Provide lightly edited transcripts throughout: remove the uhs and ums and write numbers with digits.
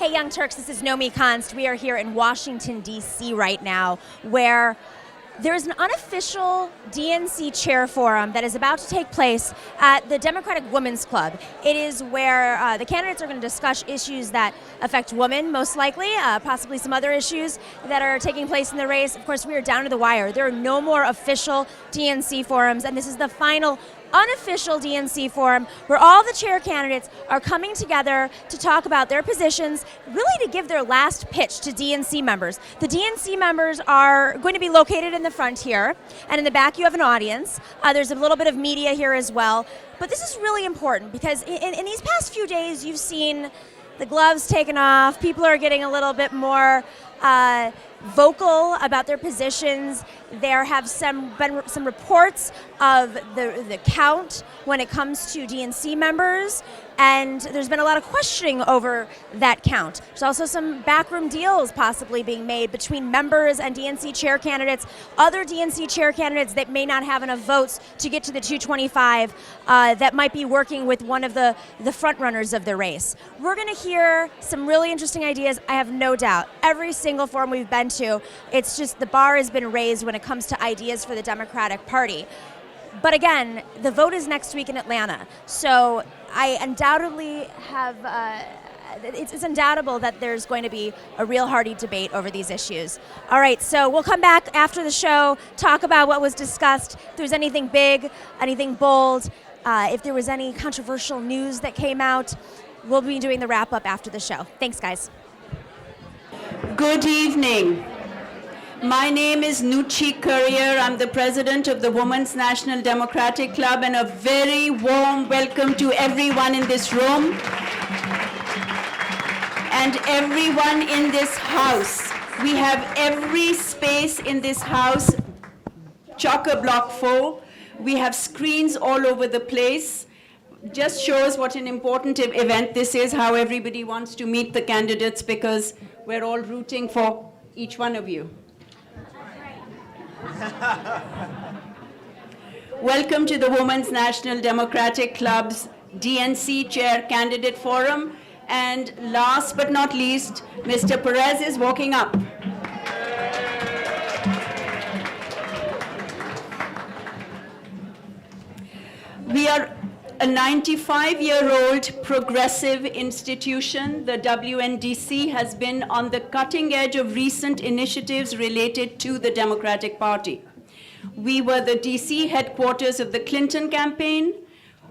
Hey, Young Turks, this is Nomi Konst. We are here in Washington, D.C. right now, where there's an unofficial DNC chair forum that is about to take place at the Democratic Women's Club. It is where the candidates are going to discuss issues that affect women, most likely, possibly some other issues that are taking place in the race. Of course, we are down to the wire. There are no more official DNC forums, and this is the final unofficial DNC forum where all the chair candidates are coming together to talk about their positions, really to give their last pitch to DNC members. The DNC members are going to be located in the front here, and in the back you have an audience. There's a little bit of media here as well, but this is really important because in these past few days you've seen the gloves taken off, people are getting a little bit more vocal about their positions. There have been some reports of the count when it comes to DNC members, and there's been a lot of questioning over that count. There's also some backroom deals possibly being made between members and DNC chair candidates, other DNC chair candidates that may not have enough votes to get to the 225 that might be working with one of the front runners of the race. We're going to hear some really interesting ideas, I have no doubt. Every single forum we've been to, it's just the bar has been raised when it comes to ideas for the Democratic Party. But again, the vote is next week in Atlanta, so I undoubtedly have, it's undoubtable that there's going to be a real hearty debate over these issues. All right, so we'll come back after the show, talk about what was discussed, if there's anything big, anything bold, if there was any controversial news that came out. We'll be doing the wrap-up after the show. Thanks, guys. Good evening. My name is Nuchi Courier. I'm the president of the Women's National Democratic Club, and a very warm welcome to everyone in this room and everyone in this house. We have every space in this house chock-a-block full. We have screens all over the place. Just shows what an important event this is, how everybody wants to meet the candidates, because we're all rooting for each one of you. Welcome to the Women's National Democratic Club's DNC Chair Candidate Forum. And last but not least, Mr. Perez is walking up. We are a 95-year-old progressive institution. The WNDC has been on the cutting edge of recent initiatives related to the Democratic Party. We were the DC headquarters of the Clinton campaign,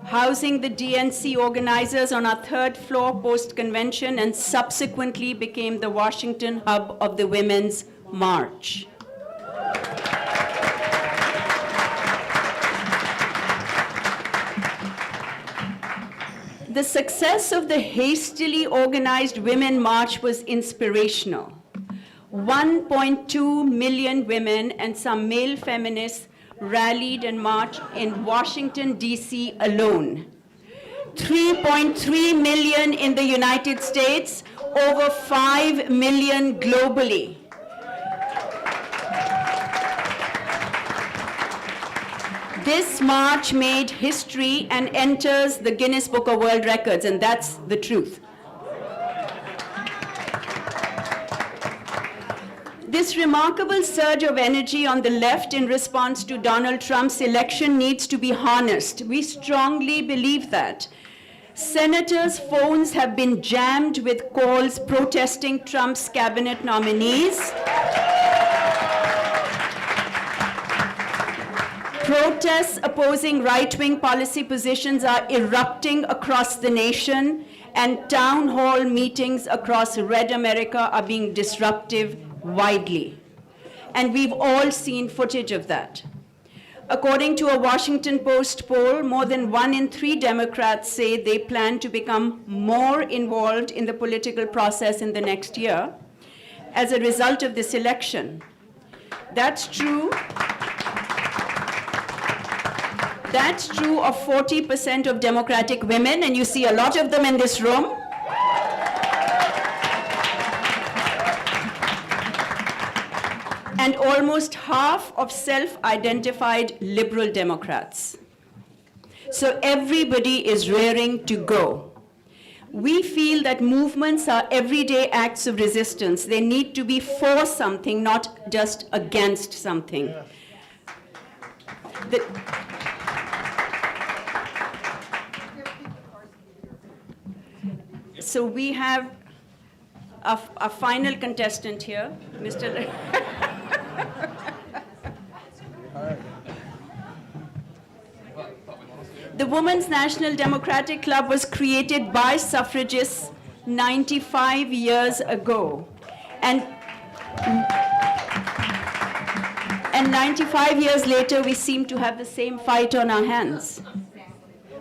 housing the DNC organizers on our third floor post-convention, and subsequently became the Washington hub of the Women's March. The success of the hastily organized Women March was inspirational. 1.2 million women and some male feminists rallied and marched in Washington, D.C. alone. 3.3 million in the United States, over 5 million globally. This march made history and enters the Guinness Book of World Records, and that's the truth. This remarkable surge of energy on the left in response to Donald Trump's election needs to be harnessed. We strongly believe that. Senators' phones have been jammed with calls protesting Trump's cabinet nominees. Protests opposing right-wing policy positions are erupting across the nation, and town hall meetings across Red America are being disruptive widely. And we've all seen footage of that. According to a Washington Post poll, more than 1 in 3 Democrats say they plan to become more involved in the political process in the next year as a result of this election. That's true. That's true of 40% of Democratic women, and you see a lot of them in this room. And almost half of self-identified liberal Democrats. So everybody is raring to go. We feel that movements are everyday acts of resistance. They need to be for something, not just against something. So we have a final contestant here, Mr. The Women's National Democratic Club was created by suffragists 95 years ago. And 95 years later, we seem to have the same fight on our hands.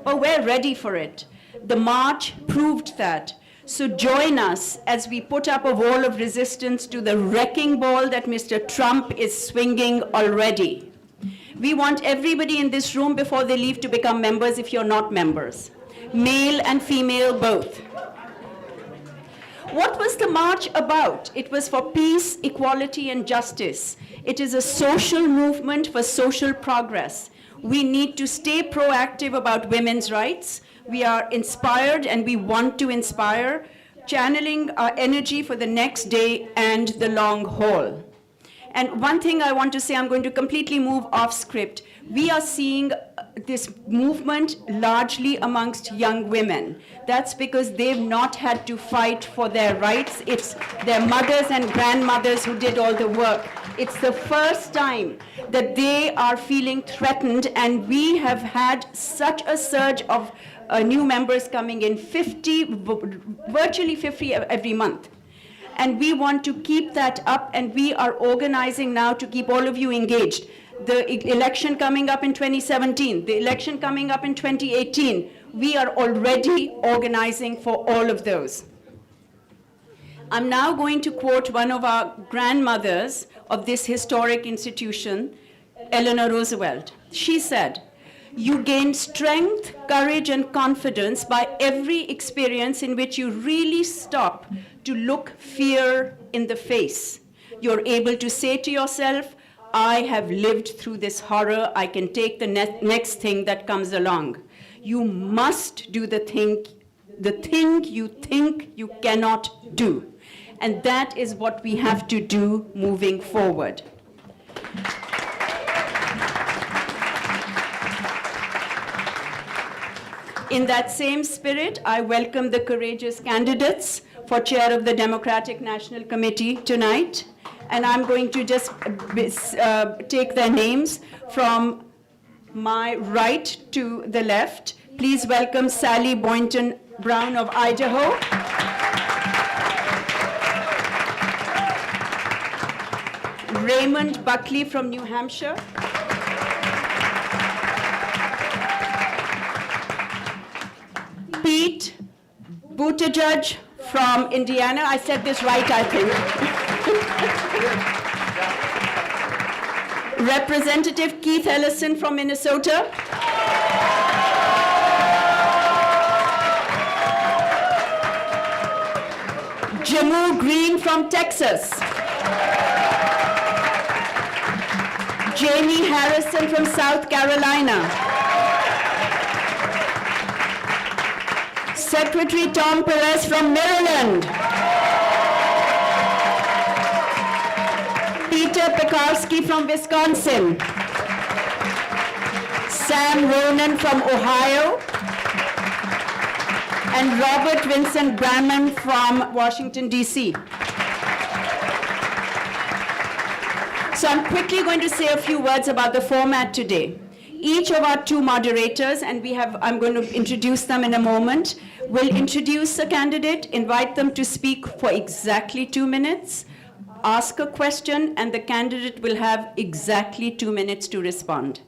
But we're ready for it. The march proved that. So join us as we put up a wall of resistance to the wrecking ball that Mr. Trump is swinging already. We want everybody in this room before they leave to become members if you're not members. Male and female both. What was the march about? It was for peace, equality, and justice. It is a social movement for social progress. We need to stay proactive about women's rights. We are inspired and we want to inspire, channeling our energy for the next day and the long haul. And one thing I want to say, I'm going to completely move off script. We are seeing this movement largely amongst young women. That's because they've not had to fight for their rights. It's their mothers and grandmothers who did all the work. It's the first time that they are feeling threatened, and we have had such a surge of new members coming in, virtually 50 every month. And we want to keep that up, and we are organizing now to keep all of you engaged. The election coming up in 2017, the election coming up in 2018, we are already organizing for all of those. I'm now going to quote one of our grandmothers of this historic institution, Eleanor Roosevelt. She said, "You gain strength, courage, and confidence by every experience in which you really stop to look fear in the face. You're able to say to yourself, I have lived through this horror. I can take the next thing that comes along. You must do the thing you think you cannot do. And that is what we have to do moving forward." In that same spirit, I welcome the courageous candidates for chair of the Democratic National Committee tonight. And I'm going to just take their names from my right to the left. Please welcome Sally Boynton Brown of Idaho. Raymond Buckley from New Hampshire. Pete Buttigieg from Indiana. I said this right, I think. Representative Keith Ellison from Minnesota. Jehmu Greene from Texas. Jaime Harrison from South Carolina. Secretary Tom Perez from Maryland. Peckarsky from Wisconsin. Sam Ronan from Ohio. And Robert Vinson Brannum from Washington, D.C. So I'm quickly going to say a few words about the format today. Each of our two moderators, and I'm going to introduce them in a moment, will introduce a candidate, invite them to speak for exactly 2 minutes, ask a question, and the candidate will have exactly 2 minutes to respond.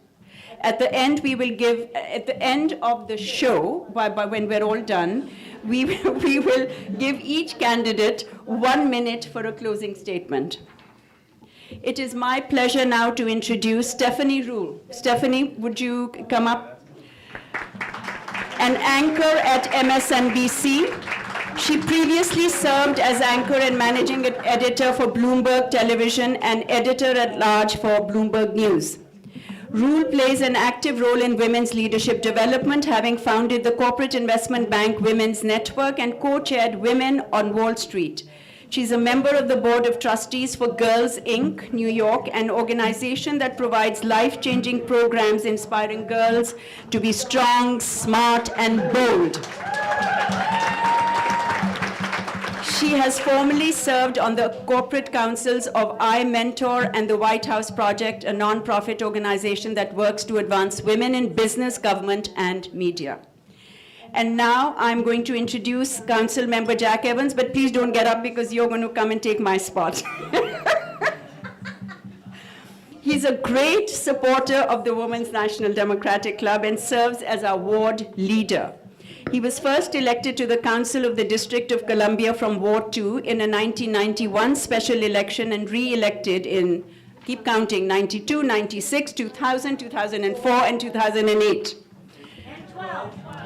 At the end, at the end of the show, when we're all done, we will give each candidate 1 minute for a closing statement. It is my pleasure now to introduce Stephanie Ruhle. Stephanie, would you come up? An anchor at MSNBC. She previously served as anchor and managing editor for Bloomberg Television and editor-at-large for Bloomberg News. Rule plays an active role in women's leadership development, having founded the corporate investment bank Women's Network and co-chaired Women on Wall Street. She's a member of the Board of Trustees for Girls, Inc., New York, an organization that provides life-changing programs inspiring girls to be strong, smart, and bold. She has formerly served on the corporate councils of iMentor and the White House Project, a nonprofit organization that works to advance women in business, government, and media. And now I'm going to introduce Council Member Jack Evans, but please don't get up because you're going to come and take my spot. He's a great supporter of the Women's National Democratic Club and serves as our ward leader. He was first elected to the Council of the District of Columbia from Ward 2 in a 1991 special election and re-elected in, keep counting, 92, 96, 2000, 2004, and 2008.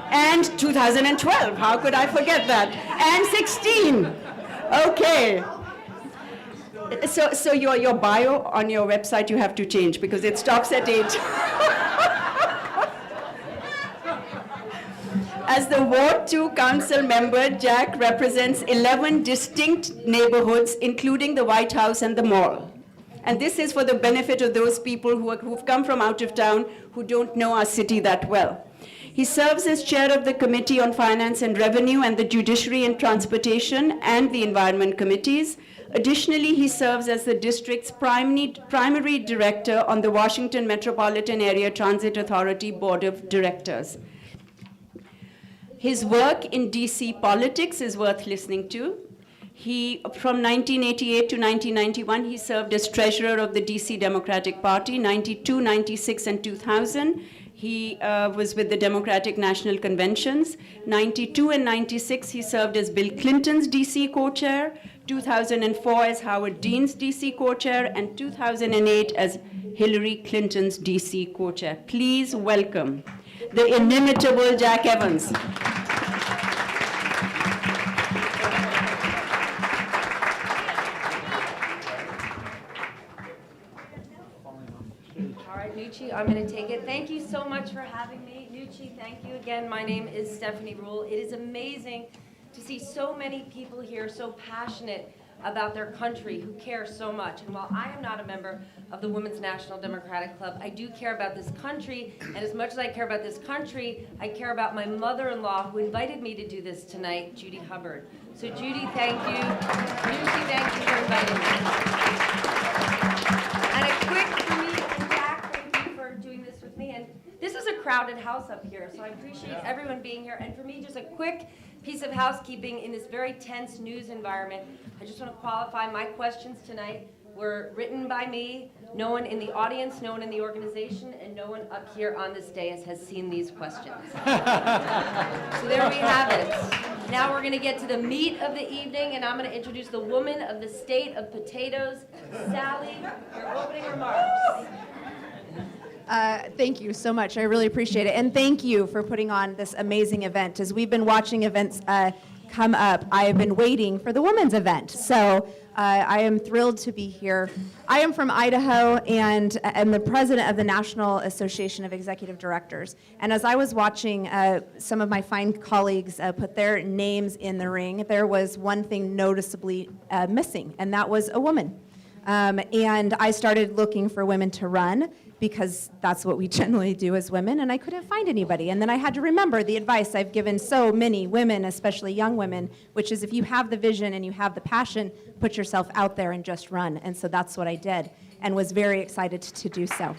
And 2012, how could I forget that? And 16, okay. So your bio on your website you have to change because it stops at 8. As the Ward 2 Council member, Jack represents 11 distinct neighborhoods, including the White House and the Mall. And this is for the benefit of those people who've come from out of town who don't know our city that well. He serves as chair of the Committee on Finance and Revenue and the Judiciary and Transportation and the Environment Committees. Additionally, he serves as the district's primary director on the Washington Metropolitan Area Transit Authority Board of Directors. His work in DC politics is worth listening to. From 1988 to 1991, he served as treasurer of the DC Democratic Party. 92, 96, and 2000, he was with the Democratic National Conventions. 92 and 96, he served as Bill Clinton's DC co-chair. 2004 as Howard Dean's DC co-chair, and 2008 as Hillary Clinton's DC co-chair. Please welcome the inimitable Jack Evans. All right, Nucci, I'm going to take it. Thank you so much for having me. Nucci, thank you again. My name is Stephanie Rule. It is amazing to see so many people here so passionate about their country, who care so much. And while I am not a member of the Women's National Democratic Club, I do care about this country, and as much as I care about this country, I care about my mother-in-law who invited me to do this tonight, Judy Hubbard. So Judy, thank you. Lucy, thank you for inviting me. And a quick for me, and Jack, thank you for doing this with me. And this is a crowded house up here, so I appreciate everyone being here. And for me, just a quick piece of housekeeping in this very tense news environment. I just want to qualify my questions tonight were written by me. No one in the audience, no one in the organization, and no one up here on this dais has seen these questions. So there we have it. Now we're going to get to the meat of the evening, and I'm going to introduce the woman of the state of potatoes, Sally, your opening remarks. Thank you so much. I really appreciate it. And thank you for putting on this amazing event. As we've been watching events come up, I have been waiting for the women's event. So I am thrilled to be here. I am from Idaho and am the president of the National Association of Executive Directors. And as I was watching some of my fine colleagues put their names in the ring, there was one thing noticeably missing, and that was a woman. And I started looking for women to run, because that's what we generally do as women, and I couldn't find anybody. And then I had to remember the advice I've given so many women, especially young women, which is if you have the vision and you have the passion, put yourself out there and just run. And so that's what I did, and was very excited to do so.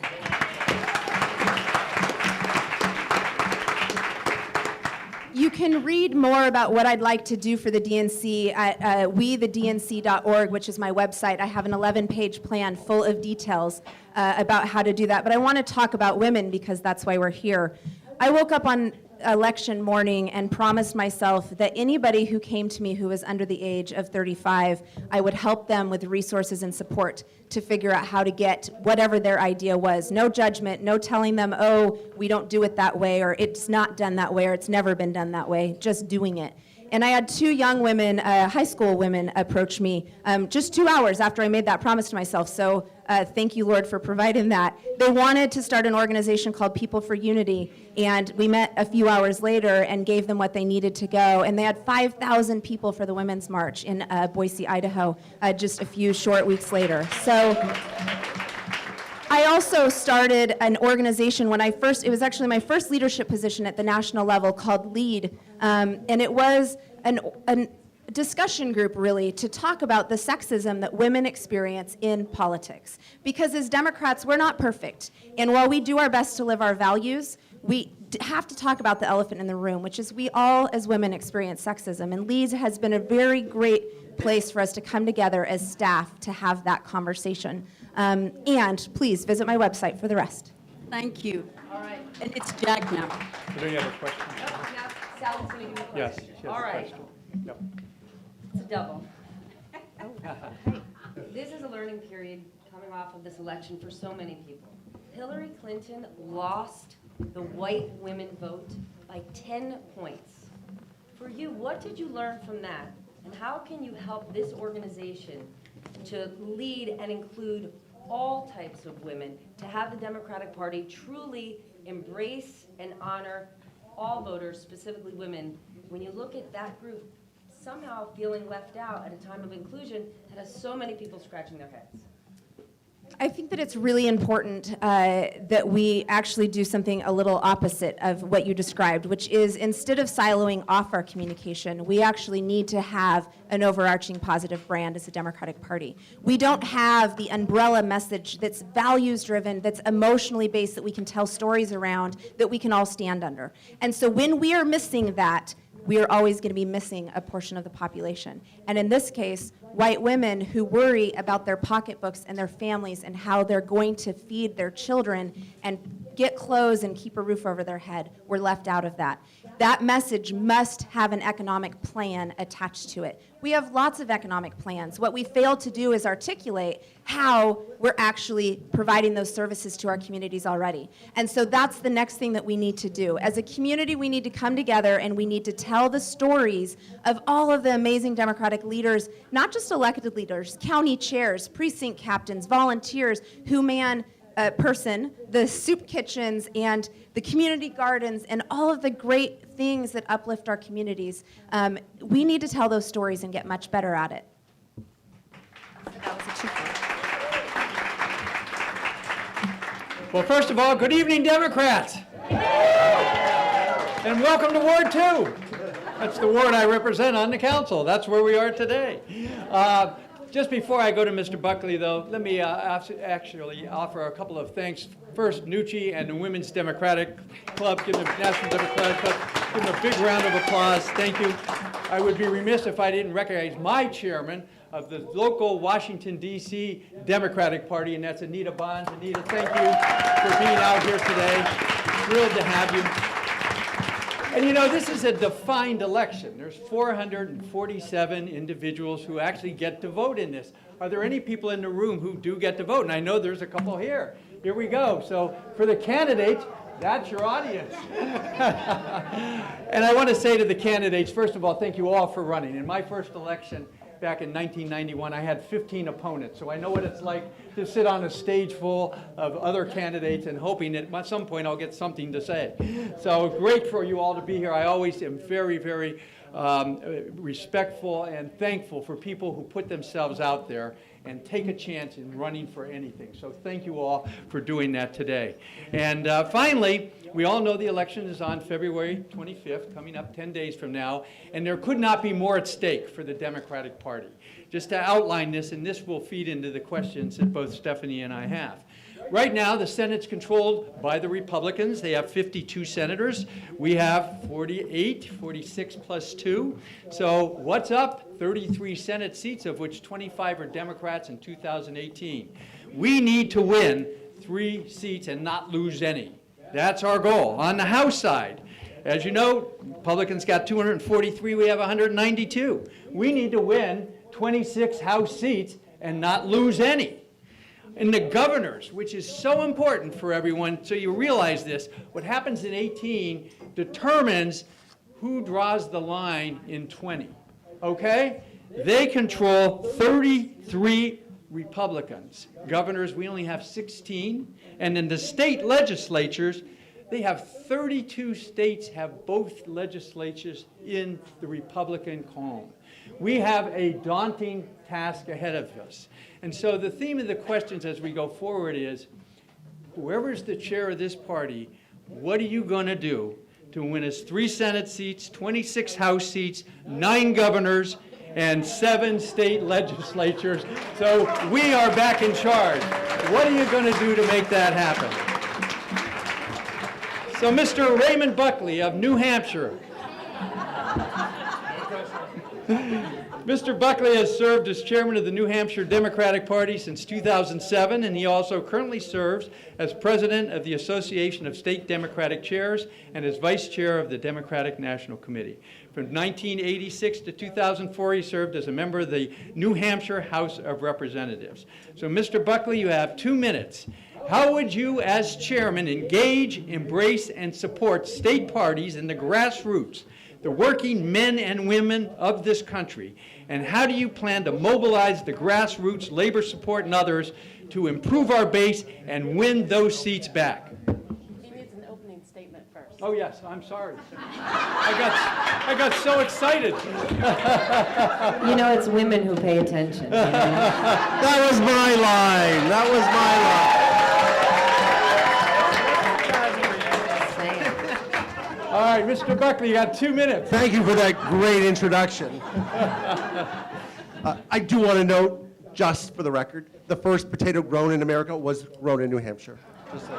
You can read more about what I'd like to do for the DNC at wethednc.org, which is my website. I have an 11-page plan full of details about how to do that. But I want to talk about women because that's why we're here. I woke up on election morning and promised myself that anybody who came to me who was under the age of 35, I would help them with resources and support to figure out how to get whatever their idea was. No judgment, no telling them, oh, we don't do it that way, or it's not done that way, or it's never been done that way, just doing it. And I had two young women, high school women, approach me just 2 hours after I made that promise to myself. So Thank you, Lord, for providing that. They wanted to start an organization called People for Unity, and we met a few hours later and gave them what they needed to go. And they had 5,000 people for the Women's March in Boise, Idaho, just a few short weeks later. So I also started an organization when it was actually my first leadership position at the national level called LEAD, and it was an discussion group, really, to talk about the sexism that women experience in politics. Because as Democrats, we're not perfect. And while we do our best to live our values, we have to talk about the elephant in the room, which is we all, as women, experience sexism. And LEAD has been a very great place for us to come together as staff to have that conversation. And please visit my website for the rest. Thank you. All right, and it's Jack now. Is there any other questions? Now, Sally's going to give me a Yes, question. she has All a right. question. Yep. It's a double. This is a learning period coming off of this election for so many people. Hillary Clinton lost the white women vote by 10 points. For you, what did you learn from that? And how can you help this organization to lead and include all types of women, to have the Democratic Party truly embrace and honor all voters, specifically women, when you look at that group somehow feeling left out at a time of inclusion that has so many people scratching their heads? I think that it's really important that we actually do something a little opposite of what you described, which is instead of siloing off our communication, we actually need to have an overarching positive brand as a Democratic Party. We don't have the umbrella message that's values-driven, that's emotionally based, that we can tell stories around, that we can all stand under. And so when we are missing that, we are always going to be missing a portion of the population. And in this case, white women who worry about their pocketbooks and their families and how they're going to feed their children and get clothes and keep a roof over their head were left out of that. That message must have an economic plan attached to it. We have lots of economic plans. What we fail to do is articulate how we're actually providing those services to our communities already. And so that's the next thing that we need to do. As a community, we need to come together and we need to tell the stories of all of the amazing Democratic leaders, not just elected leaders, county chairs, precinct captains, volunteers who man the soup kitchens and the community gardens and all of the great things that uplift our communities. We need to tell those stories and get much better at it. That was a two-part. Well, first of all, good evening, Democrats. And welcome to Ward 2. That's the ward I represent on the council. That's where we are today. Just before I go to Mr. Buckley, though, let me actually offer a couple of thanks. First, Nucci and the Women's Democratic Club, give the National Democratic Club, give them a big round of applause. Thank you. I would be remiss if I didn't recognize my chairman of the local Washington, D.C. Democratic Party, and that's Anita Bonds. Anita, thank you for being out here today. Thrilled to have you. And you know, this is a defined election. There's 447 individuals who actually get to vote in this. Are there any people in the room who do get to vote? And I know there's a couple here. Here we go. So for the candidates, that's your audience. And I want to say to the candidates, first of all, thank you all for running. In my first election, back in 1991, I had 15 opponents, so I know what it's like to sit on a stage full of other candidates and hoping that at some point I'll get something to say. So great for you all to be here. I always am very, very respectful and thankful for people who put themselves out there and take a chance in running for anything. So thank you all for doing that today. And finally, we all know the election is on February 25th, coming up 10 days from now, and there could not be more at stake for the Democratic Party. Just to outline this, and this will feed into the questions that both Stephanie and I have. Right now, the Senate's controlled by the Republicans. They have 52 senators. We have 46 plus 2. So what's up? 33 Senate seats, of which 25 are Democrats in 2018. We need to win 3 seats and not lose any. That's our goal. On the House side, as you know, Republicans got 243. We have 192. We need to win 26 House seats and not lose any. And the governors, which is so important for everyone, so you realize this, what happens in 18 determines who draws the line in 20, okay? They control 33 Republicans. Governors, we only have 16. And in the state legislatures, they have 32 states have both legislatures in the Republican column. We have a daunting task ahead of us. And so the theme of the questions as we go forward is, whoever's the chair of this party, what are you going to do to win us 3 Senate seats, 26 House seats, 9 governors, and 7 state legislatures? So we are back in charge. What are you going to do to make that happen? So Mr. Raymond Buckley of New Hampshire. Mr. Buckley has served as chairman of the New Hampshire Democratic Party since 2007, and he also currently serves as president of the Association of State Democratic Chairs and as vice chair of the Democratic National Committee. From 1986 to 2004, he served as a member of the New Hampshire House of Representatives. So, Mr. Buckley, you have 2 minutes. How would you, as chairman, engage, embrace, and support state parties in the grassroots, the working men and women of this country? And how do you plan to mobilize the grassroots, labor support, and others to improve our base and win those seats back? He needs an opening statement first. Oh, yes, I'm sorry. I got so excited. You know, it's women who pay attention. You know? That was my line. That was my line. All right, Mr. Buckley, you got 2 minutes. Thank you for that great introduction. I do want to note, just for the record, the first potato grown in America was grown in New Hampshire. Just so.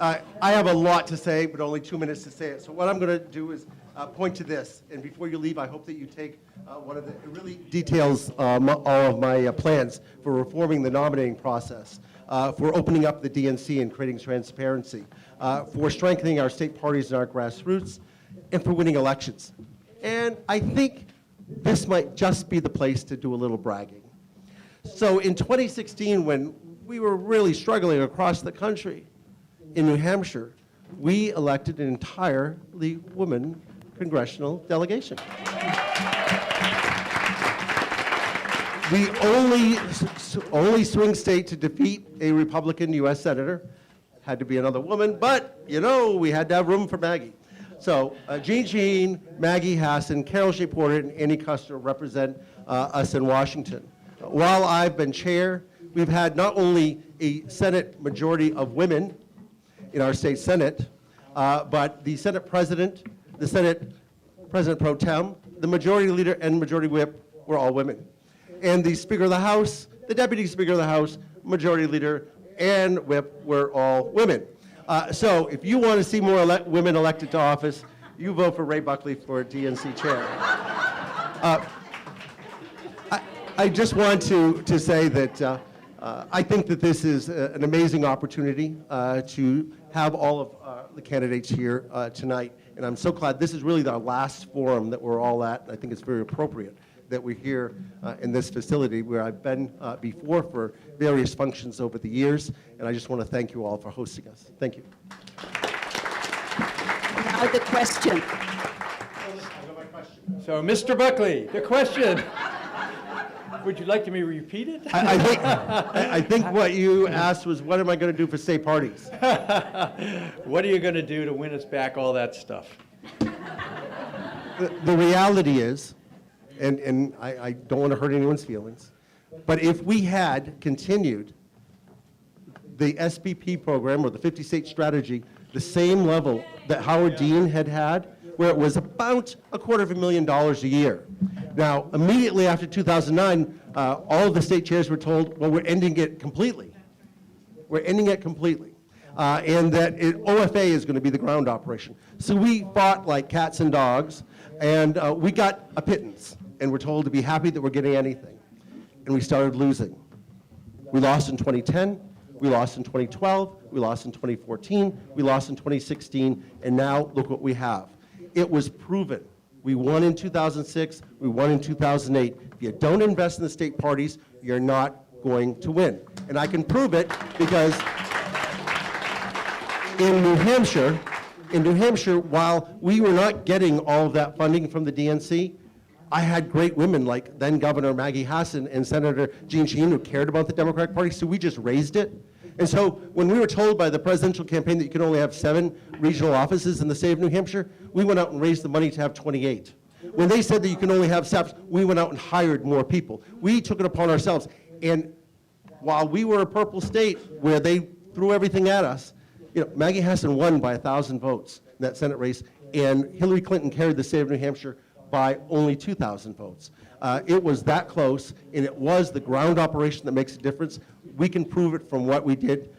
I have a lot to say, but only 2 minutes to say it. So what I'm going to do is point to this. And before you leave, I hope that you take one of the, it really details all of my plans for reforming the nominating process, for opening up the DNC and creating transparency, for strengthening our state parties and our grassroots, and for winning elections. And I think this might just be the place to do a little bragging. So in 2016, when we were really struggling across the country, in New Hampshire, we elected an entirely woman congressional delegation. The only swing state to defeat a Republican U.S. Senator had to be another woman, but, you know, we had to have room for Maggie. So Jean, Maggie Hassan, Carol Shea Porter, and Annie Custer represent us in Washington. While I've been chair, we've had not only a Senate majority of women in our state Senate, but the Senate President, the Senate President Pro Tem, the Majority Leader, and Majority Whip were all women. And the Speaker of the House, the Deputy Speaker of the House, Majority Leader, and Whip were all women. So if you want to see more women elected to office, you vote for Ray Buckley for DNC chair. I just want to say that I think that this is an amazing opportunity to have all of the candidates here tonight. And I'm so glad this is really our last forum that we're all at. And I think it's very appropriate that we're here in this facility where I've been before for various functions over the years. And I just want to thank you all for hosting us. Thank you. Now the question. So, Mr. Buckley, the question. Would you like me to repeat it? I think what you asked was, what am I going to do for state parties? What are you going to do to win us back all that stuff? The reality is, and I don't want to hurt anyone's feelings, but if we had continued the SBP program or the 50-state strategy, the same level that Howard Dean had, where it was about $250,000 a year. Now, immediately after 2009, all of the state chairs were told, well, we're ending it completely. We're ending it completely. And that OFA is going to be the ground operation. So we fought like cats and dogs, and we got a pittance, and we're told to be happy that we're getting anything. And we started losing. We lost in 2010, we lost in 2012, we lost in 2014, we lost in 2016, and now look what we have. It was proven. We won in 2006, we won in 2008. If you don't invest in the state parties, you're not going to win. And I can prove it because in New Hampshire, while we were not getting all of that funding from the DNC, I had great women like then Governor Maggie Hassan and Senator Jean Shaheen who cared about the Democratic Party, so we just raised it. And so when we were told by the presidential campaign that you could only have 7 regional offices in the state of New Hampshire, we went out and raised the money to have 28. When they said that you can only have SAPs, we went out and hired more people. We took it upon ourselves. And while we were a purple state where they threw everything at us, Maggie Hassan won by 1,000 votes in that Senate race, and Hillary Clinton carried the state of New Hampshire by only 2,000 votes. It was that close, and it was the ground operation that makes a difference. We can prove it from what we did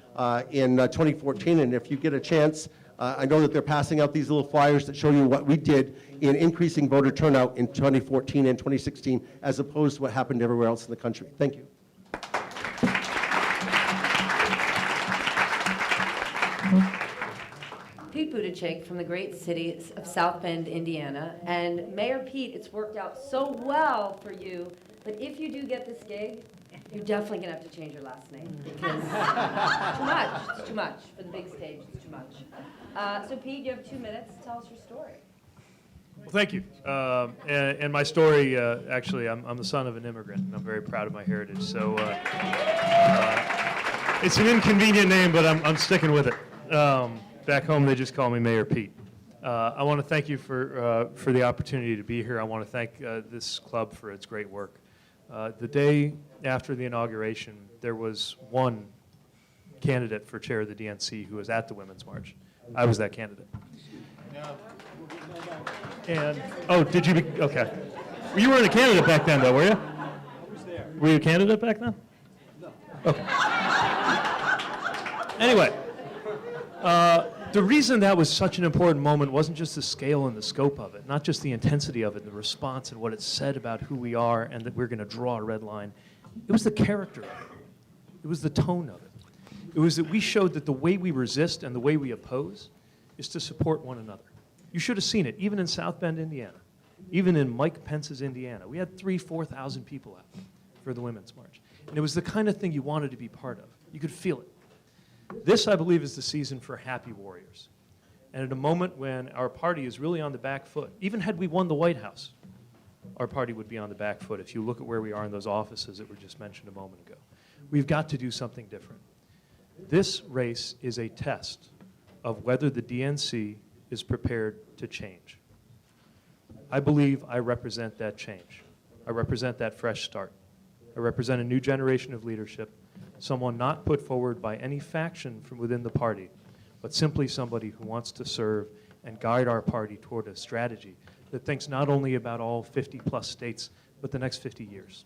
in 2014, and if you get a chance, I know that they're passing out these little flyers that show you what we did in increasing voter turnout in 2014 and 2016, as opposed to what happened everywhere else in the country. Thank you. Pete Buttigieg from the great city of South Bend, Indiana. And Mayor Pete, it's worked out so well for you, but if you do get this gig, you're definitely gonna have to change your last name because it's too much. It's too much for the big stage. It's too much. So Pete, you have 2 minutes. Tell us your story. Well, thank you. And my story, actually, I'm the son of an immigrant, and I'm very proud of my heritage. So it's an inconvenient name, but I'm sticking with it. Back home, they just call me Mayor Pete. I want to thank you for the opportunity to be here. I want to thank this club for its great work. The day after the inauguration, there was one candidate for chair of the DNC who was at the Women's March. I was that candidate. And, oh, did you be, okay. You weren't a candidate back then, though, were you? I was there. Were you a candidate back then? No. Okay. Anyway, the reason that was such an important moment wasn't just the scale and the scope of it, not just the intensity of it, and the response and what it said about who we are and that we're going to draw a red line. It was the character of it. It was the tone of it. It was that we showed that the way we resist and the way we oppose is to support one another. You should have seen it, even in South Bend, Indiana, even in Mike Pence's Indiana. We had 4,000 people out for the Women's March. And it was the kind of thing you wanted to be part of. You could feel it. This, I believe, is the season for happy warriors. And at a moment when our party is really on the back foot, even had we won the White House, our party would be on the back foot if you look at where we are in those offices that were just mentioned a moment ago. We've got to do something different. This race is a test of whether the DNC is prepared to change. I believe I represent that change. I represent that fresh start. I represent a new generation of leadership, someone not put forward by any faction from within the party, but simply somebody who wants to serve and guide our party toward a strategy that thinks not only about all 50-plus states, but the next 50 years,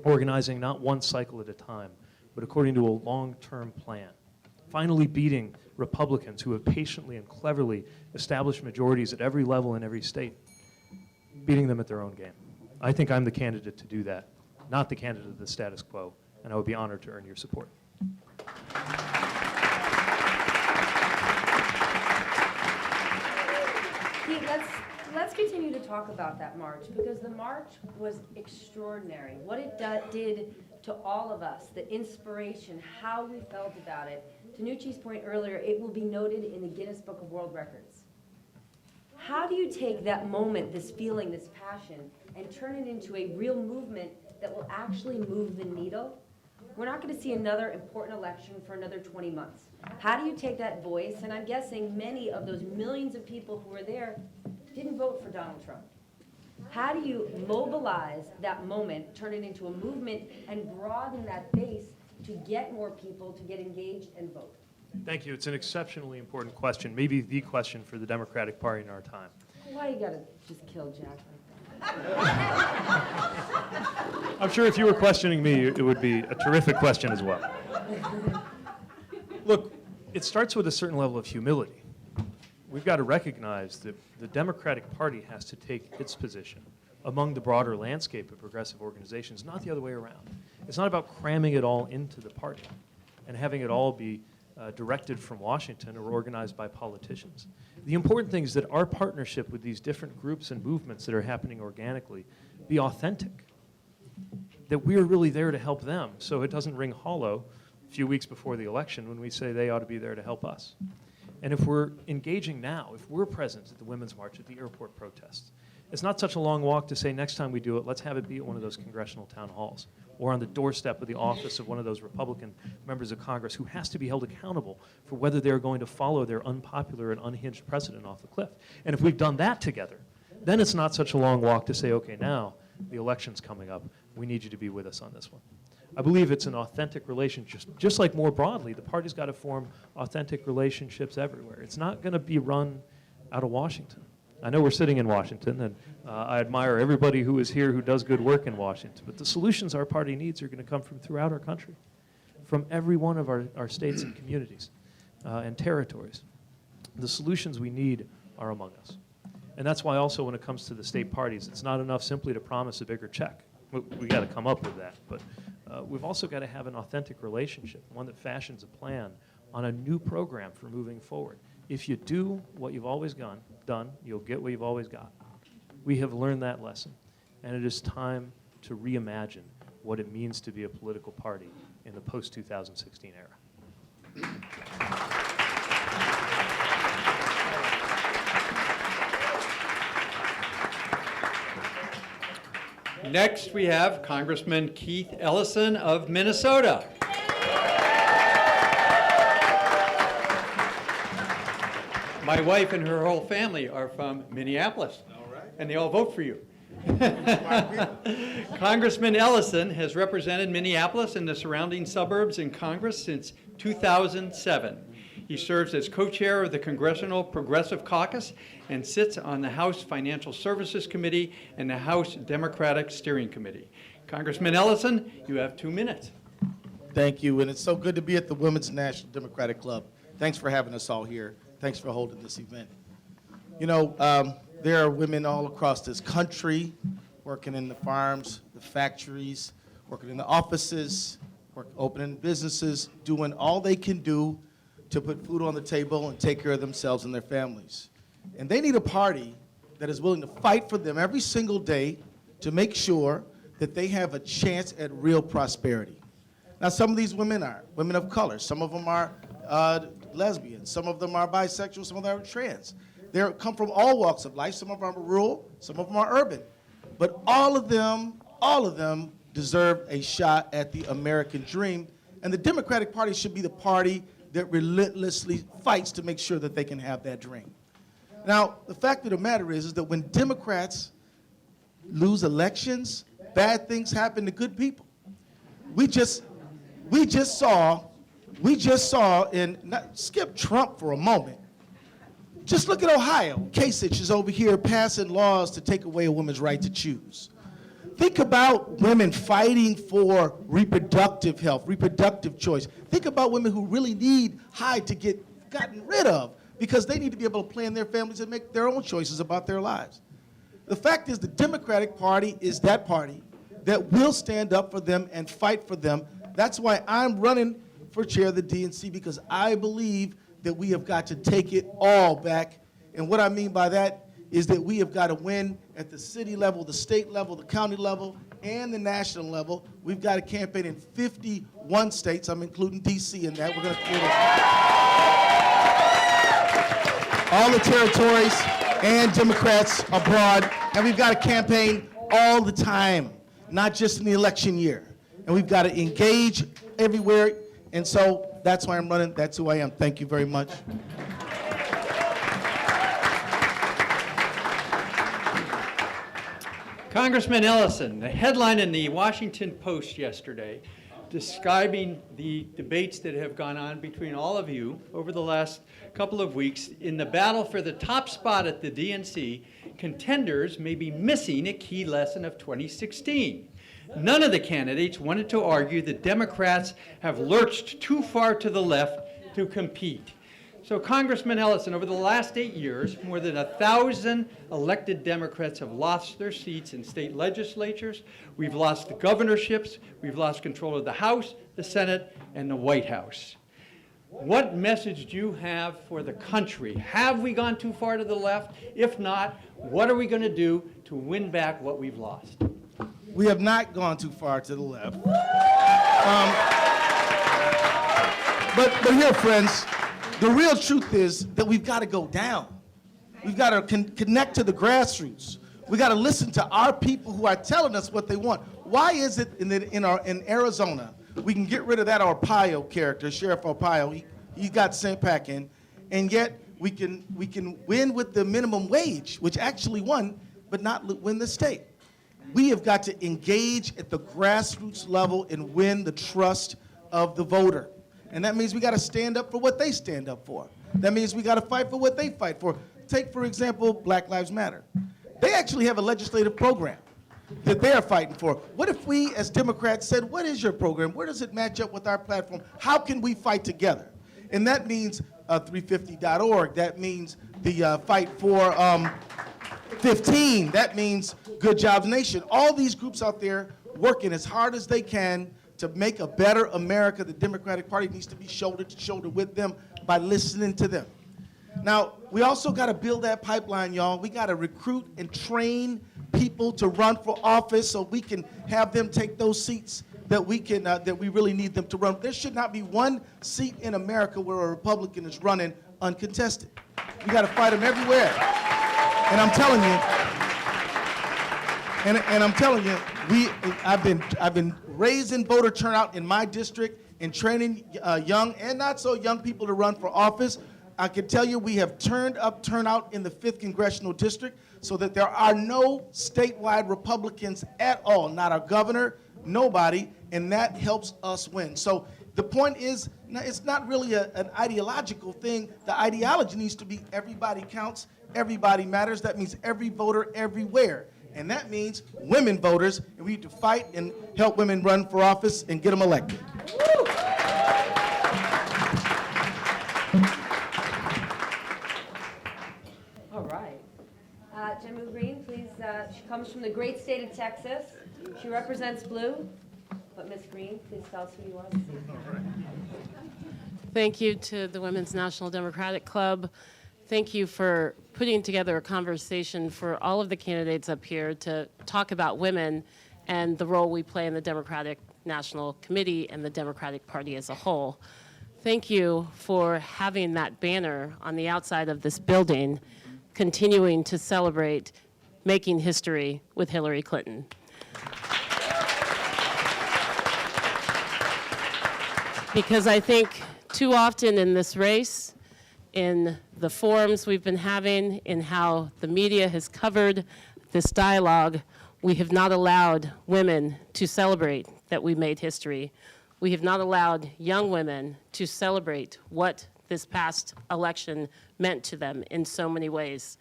organizing not one cycle at a time, but according to a long-term plan, finally beating Republicans who have patiently and cleverly established majorities at every level in every state, beating them at their own game. I think I'm the candidate to do that, not the candidate of the status quo, and I would be honored to earn your support. Pete, let's continue to talk about that march, because the march was extraordinary. What it did to all of us, the inspiration, how we felt about it. To Nucci's point earlier, it will be noted in the Guinness Book of World Records. How do you take that moment, this feeling, this passion, and turn it into a real movement that will actually move the needle? We're not going to see another important election for another 20 months. How do you take that voice? And I'm guessing many of those millions of people who were there didn't vote for Donald Trump. How do you mobilize that moment, turn it into a movement, and broaden that base to get more people to get engaged and vote? Thank you. It's an exceptionally important question, maybe the question for the Democratic Party in our time. Why you gotta just kill Jack like that? I'm sure if you were questioning me, it would be a terrific question as well. Look, it starts with a certain level of humility. We've got to recognize that the Democratic Party has to take its position among the broader landscape of progressive organizations, not the other way around. It's not about cramming it all into the party and having it all be directed from Washington or organized by politicians. The important thing is that our partnership with these different groups and movements that are happening organically be authentic, that we are really there to help them, so it doesn't ring hollow a few weeks before the election when we say they ought to be there to help us. And if we're engaging now, if we're present at the Women's March, at the airport protests, it's not such a long walk to say next time we do it, let's have it be at one of those congressional town halls or on the doorstep of the office of one of those Republican members of Congress who has to be held accountable for whether they're going to follow their unpopular and unhinged president off the cliff. And if we've done that together, then it's not such a long walk to say, okay, now the election's coming up. We need you to be with us on this one. I believe it's an authentic relationship. Just like more broadly, the party's got to form authentic relationships everywhere. It's not going to be run out of Washington. I know we're sitting in Washington, and I admire everybody who is here who does good work in Washington, but the solutions our party needs are going to come from throughout our country, from every one of our states and communities and territories. The solutions we need are among us. And that's why also when it comes to the state parties, it's not enough simply to promise a bigger check. We got to come up with that, but we've also got to have an authentic relationship, one that fashions a plan on a new program for moving forward. If you do what you've always done, you'll get what you've always got. We have learned that lesson, and it is time to reimagine what it means to be a political party in the post-2016 era. Next, we have Congressman Keith Ellison of Minnesota. My wife and her whole family are from Minneapolis, and they all vote for you. Congressman Ellison has represented Minneapolis and the surrounding suburbs in Congress since 2007. He serves as co-chair of the Congressional Progressive Caucus and sits on the House Financial Services Committee and the House Democratic Steering Committee. Congressman Ellison, you have 2 minutes. Thank you, and it's so good to be at the Women's National Democratic Club. Thanks for having us all here. Thanks for holding this event. You know, there are women all across this country working in the farms, the factories, working in the offices, opening businesses, doing all they can do to put food on the table and take care of themselves and their families. And they need a party that is willing to fight for them every single day to make sure that they have a chance at real prosperity. Now, some of these women are women of color. Some of them are lesbians. Some of them are bisexual. Some of them are trans. They come from all walks of life. Some of them are rural. Some of them are urban. But all of them deserve a shot at the American dream. And the Democratic Party should be the party that relentlessly fights to make sure that they can have that dream. Now, the fact of the matter is that when Democrats lose elections, bad things happen to good people. We just saw, skip Trump for a moment. Just look at Ohio. Kasich is over here passing laws to take away a woman's right to choose. Think about women fighting for reproductive health, reproductive choice. Think about women who really need Hyde to get gotten rid of because they need to be able to plan their families and make their own choices about their lives. The fact is the Democratic Party is that party that will stand up for them and fight for them. That's why I'm running for chair of the DNC, because I believe that we have got to take it all back. And what I mean by that is that we have got to win at the city level, the state level, the county level, and the national level. We've got to campaign in 51 states. I'm including D.C. in that. We're going to create all the territories and Democrats abroad. And we've got to campaign all the time, not just in the election year. And we've got to engage everywhere. And so that's why I'm running. That's who I am. Thank you very much. Congressman Ellison, the headline in the Washington Post yesterday describing the debates that have gone on between all of you over the last couple of weeks in the battle for the top spot at the DNC, contenders may be missing a key lesson of 2016. None of the candidates wanted to argue that Democrats have lurched too far to the left to compete. So, Congressman Ellison, over the last 8 years, more than 1,000 elected Democrats have lost their seats in state legislatures. We've lost the governorships. We've lost control of the House, the Senate, and the White House. What message do you have for the country? Have we gone too far to the left? If not, what are we going to do to win back what we've lost? We have not gone too far to the left. But here, friends, The real truth is that we've got to go down. We've got to connect to the grassroots. We got to listen to our people who are telling us what they want. Why is it in Arizona we can get rid of that Arpaio character, Sheriff Arpaio? He got sent back in, and yet we can win with the minimum wage, which actually won, but not win the state. We have got to engage at the grassroots level and win the trust of the voter. And that means we got to stand up for what they stand up for. That means we got to fight for what they fight for. Take, for example, Black Lives Matter. They actually have a legislative program that they are fighting for. What if we, as Democrats, said, what is your program? Where does it match up with our platform? How can we fight together? And that means 350.org. That means the fight for 15. That means Good Jobs Nation. All these groups out there working as hard as they can to make a better America. The Democratic Party needs to be shoulder to shoulder with them by listening to them. Now, we also got to build that pipeline, y'all. We got to recruit and train people to run for office so we can have them take those seats that we really need them to run. There should not be one seat in America where a Republican is running uncontested. We got to fight them everywhere. And I'm telling you, I've been raising voter turnout in my district and training young and not so young people to run for office. I can tell you we have turned up turnout in the 5th Congressional District so that there are no statewide Republicans at all, not our governor, nobody, and that helps us win. So the point is, it's not really an ideological thing. The ideology needs to be everybody counts, everybody matters. That means every voter everywhere. And that means women voters, and we need to fight and help women run for office and get them elected. All right. Jehmu Greene, please. She comes from the great state of Texas. She represents blue. But Ms. Greene, please tell us who you are. Thank you to the Women's National Democratic Club. Thank you for putting together a conversation for all of the candidates up here to talk about women and the role we play in the Democratic National Committee and the Democratic Party as a whole. Thank you for having that banner on the outside of this building, continuing to celebrate making history with Hillary Clinton. Because I think too often in this race, in the forums we've been having, in how the media has covered this dialogue, we have not allowed women to celebrate that we made history. We have not allowed young women to celebrate what this past election meant to them in so many ways.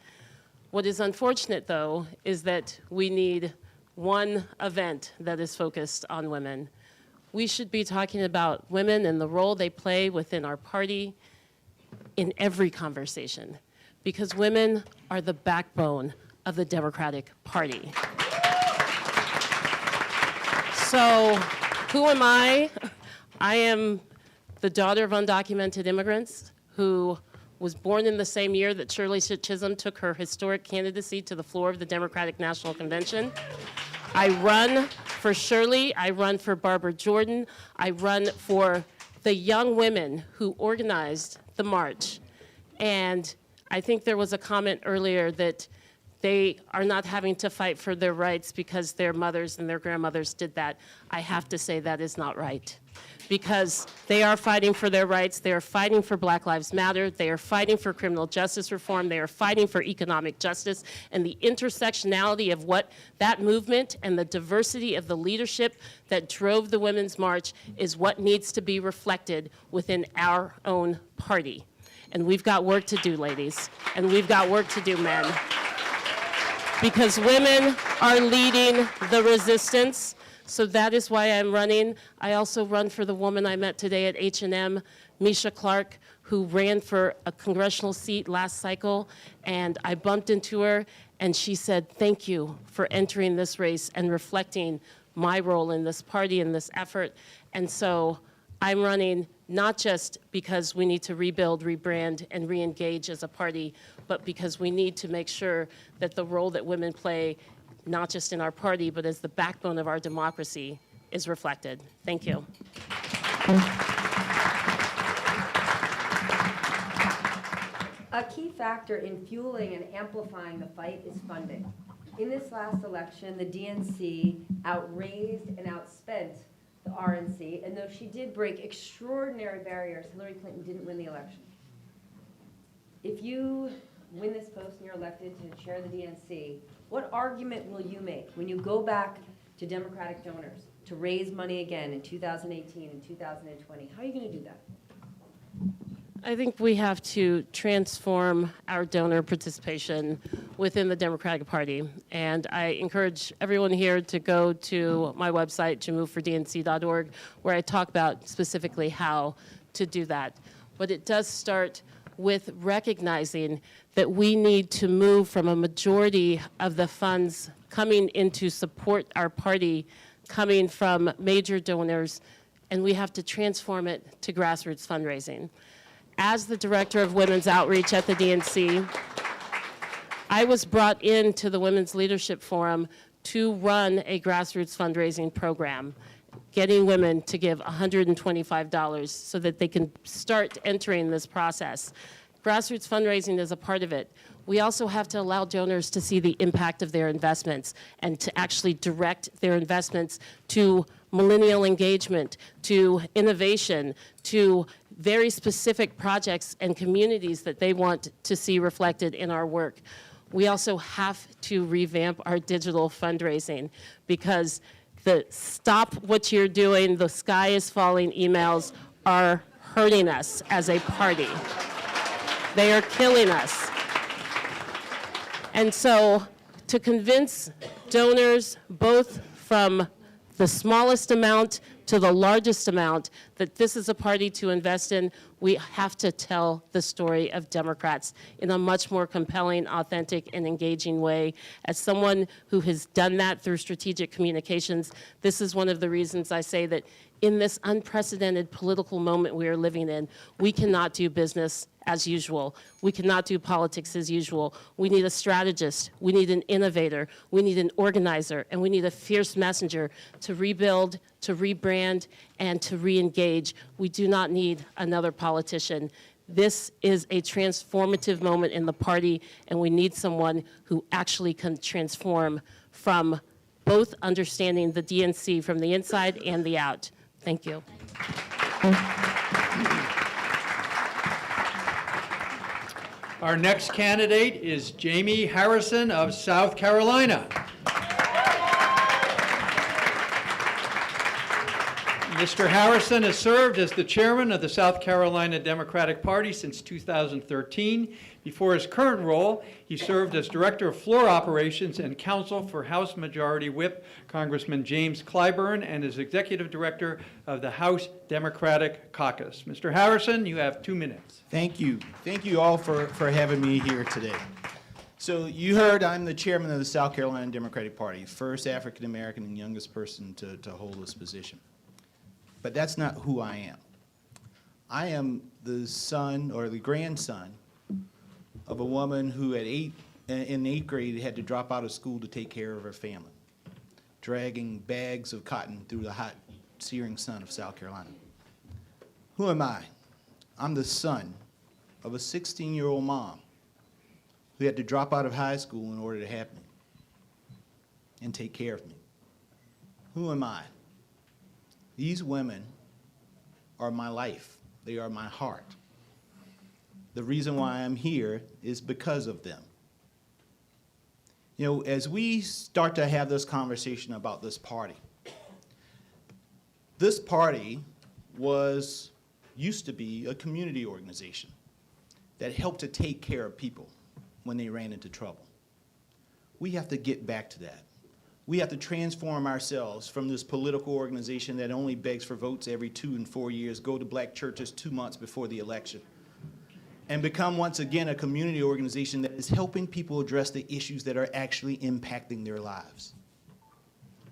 What is unfortunate, though, is that we need one event that is focused on women. We should be talking about women and the role they play within our party in every conversation, because women are the backbone of the Democratic Party. So, who am I? I am the daughter of undocumented immigrants who was born in the same year that Shirley Chisholm took her historic candidacy to the floor of the Democratic National Convention. I run for Shirley, I run for Barbara Jordan, I run for the young women who organized the march. And I think there was a comment earlier that they are not having to fight for their rights because their mothers and their grandmothers did that. I have to say that is not right. Because they are fighting for their rights, they are fighting for Black Lives Matter, they are fighting for criminal justice reform, they are fighting for economic justice, and the intersectionality of what that movement and the diversity of the leadership that drove the Women's March is what needs to be reflected within our own party. And we've got work to do, ladies, and we've got work to do, men. Because women are leading the resistance. So that is why I'm running. I also run for the woman I met today at H&M, Misha Clark, who ran for a congressional seat last cycle, and I bumped into her, and she said, thank you for entering this race and reflecting my role in this party and this effort. And so I'm running not just because we need to rebuild, rebrand, and re-engage as a party, but because we need to make sure that the role that women play not just in our party, but as the backbone of our democracy, is reflected. Thank you. factor in fueling and amplifying the fight is funding. In this last election, the DNC outraised and outspent the RNC, and though she did break extraordinary barriers, Hillary Clinton didn't win the election. If you win this post and you're elected to chair the DNC, what argument will you make when you go back to Democratic donors to raise money again in 2018 and 2020? How are you going to do that? I think we have to transform our donor participation within the Democratic Party. And I encourage everyone here to go to my website, jehmufordnc.org, where I talk about specifically how to do that. But it does start with recognizing that we need to move from a majority of the funds coming in to support our party coming from major donors, and we have to transform it to grassroots fundraising. As the director of women's outreach at the DNC, I was brought into the Women's Leadership Forum to run a grassroots fundraising program, getting women to give $125 so that they can start entering this process. Grassroots fundraising is a part of it. We also have to allow donors to see the impact of their investments and to actually direct their investments to millennial engagement, to innovation, to very specific projects and communities that they want to see reflected in our work. We also have to revamp our digital fundraising because the stop what you're doing, the sky is falling emails are hurting us as a party. They are killing us. And so to convince donors, both from the smallest amount to the largest amount, that this is a party to invest in, we have to tell the story of Democrats in a much more compelling, authentic, and engaging way. As someone who has done that through strategic communications, this is one of the reasons I say that in this unprecedented political moment we are living in, we cannot do business as usual. We cannot do politics as usual. We need a strategist. We need an innovator. We need an organizer. And we need a fierce messenger to rebuild, to rebrand, and to re-engage. We do not need another politician. This is a transformative moment in the party, and we need someone who actually can transform from both understanding the DNC from the inside and the out. Thank you. Our next candidate is Jaime Harrison of South Carolina. Mr. Harrison has served as the chairman of the South Carolina Democratic Party since 2013. Before his current role, he served as director of floor operations and counsel for House Majority Whip Congressman James Clyburn and as executive director of the House Democratic Caucus. Mr. Harrison, you have 2 minutes. Thank you. Thank you all for having me here today. So you heard I'm the chairman of the South Carolina Democratic Party, first African American and youngest person to hold this position. But that's not who I am. I am the son or the grandson of a woman who in 8th grade had to drop out of school to take care of her family, dragging bags of cotton through the hot, searing sun of South Carolina. Who am I? I'm the son of a 16-year-old mom who had to drop out of high school in order to have me and take care of me. Who am I? These women are my life. They are my heart. The reason why I'm here is because of them. You know, as we start to have this conversation about this party used to be a community organization that helped to take care of people when they ran into trouble. We have to get back to that. We have to transform ourselves from this political organization that only begs for votes every 2 and 4 years, go to black churches 2 months before the election, and become once again a community organization that is helping people address the issues that are actually impacting their lives.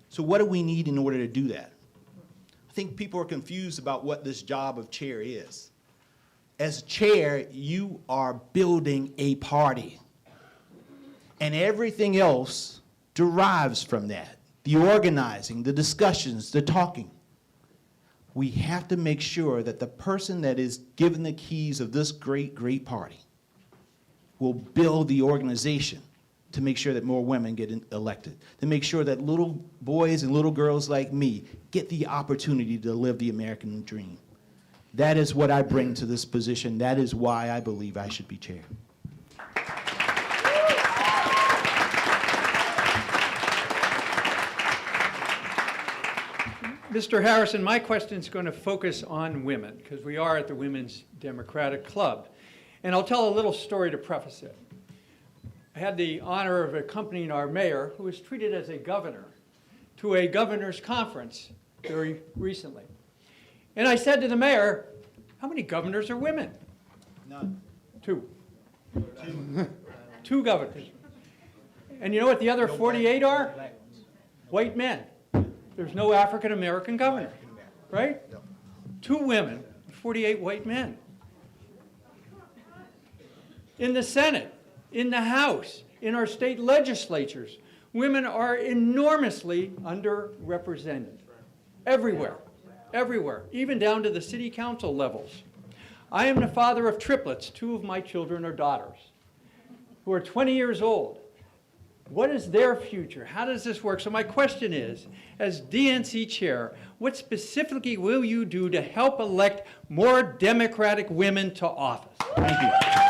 So what do we need in order to do that? I think people are confused about what this job of chair is. As chair, you are building a party, and everything else derives from that. The organizing, the discussions, the talking. We have to make sure that the person that is given the keys of this great, great party will build the organization to make sure that more women get elected, to make sure that little boys and little girls like me get the opportunity to live the American dream. That is what I bring to this position. That is why I believe I should be chair. Mr. Harrison, my question is going to focus on women, because we are at the Women's Democratic Club. And I'll tell a little story to preface it. I had the honor of accompanying our mayor, who was treated as a governor, to a governor's conference very recently. And I said to the mayor, how many governors are women? None. Two. Two governors. And you know what the other 48 are? White men. There's no African-American governor, right? Two women, 48 white men. In the Senate, in the House, in our state legislatures, women are enormously underrepresented. Everywhere, everywhere, even down to the city council levels. I am the father of triplets. 2 of my children are daughters who are 20 years old. What is their future? How does this work? So my question is, as DNC chair, what specifically will you do to help elect more Democratic women to office? Thank you.